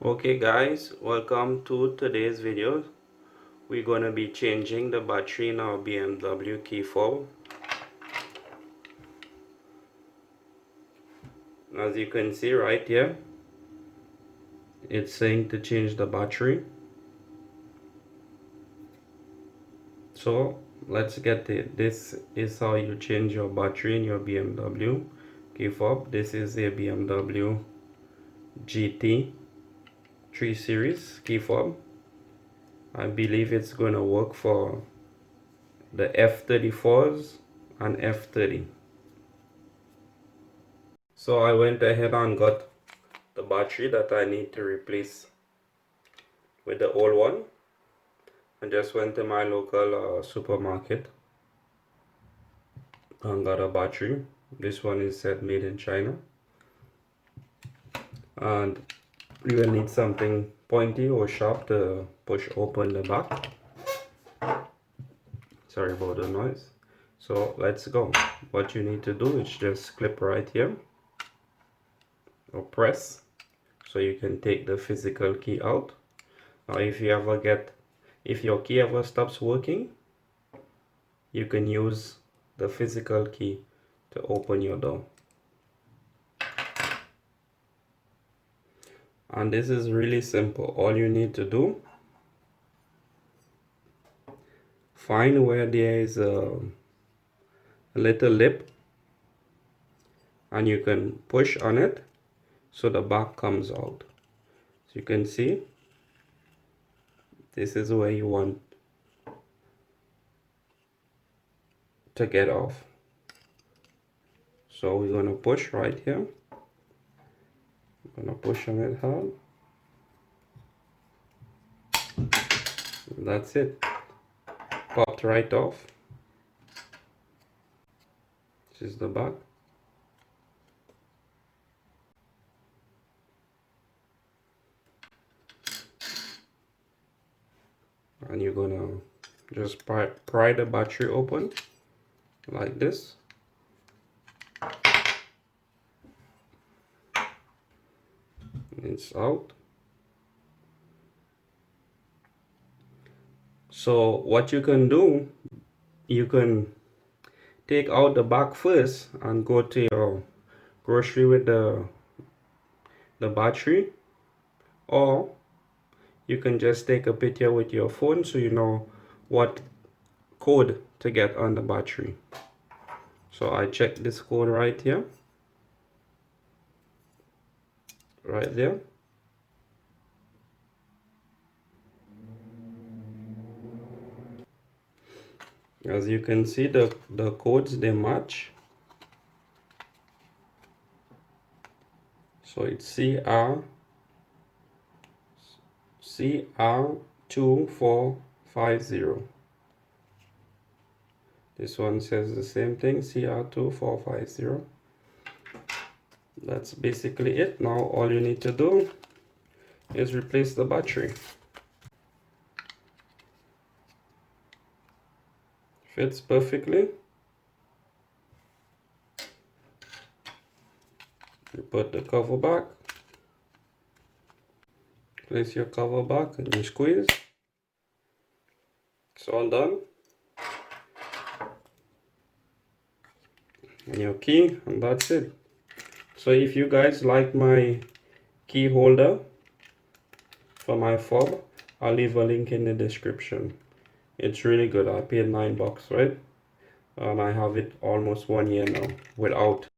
Okay guys, welcome to today's video. We're going to be changing the battery in our BMW Key FOB. As you can see right here, it's saying to change the battery. So let's get it. This is how you change your battery in your BMW Key FOB. This is a BMW GT 3 Series Key FOB. I believe it's going to work for the F34s and F30. So I went ahead and got the battery that I need to replace with the old one. I just went to my local supermarket and got a battery. This one is said made in China, and you will need something pointy or sharp to push open the back. Sorry about the noise. So let's go. What you need to do is just clip right here or press so you can take the physical key out. Now if your key ever stops working, you can use the physical key to open your door. And this is really simple. All you need to do, find where there is a little lip and you can push on it so the back comes out. So you can see this is where you want to get off. So we're going to push right here. I'm going to push on it hard. That's it. Popped right off. This is the back. And you're gonna just pry the battery open like this. It's out. So what you can do, you can take out the back first and go to your grocery with the battery, or you can just take a picture with your phone so you know what code to get on the battery. So I checked this code right here, right there. As you can see, the codes, they match. So it's CR2450. This one says the same thing, CR2450. That's basically it. Now all you need to do is replace the battery. Fits perfectly. You put the cover back, place your cover back and you squeeze. It's all done. And your key, and that's it. So if you guys like my key holder for my fob, I'll leave a link in the description. It's really good. I paid $9, right? And I have it almost 1 year now without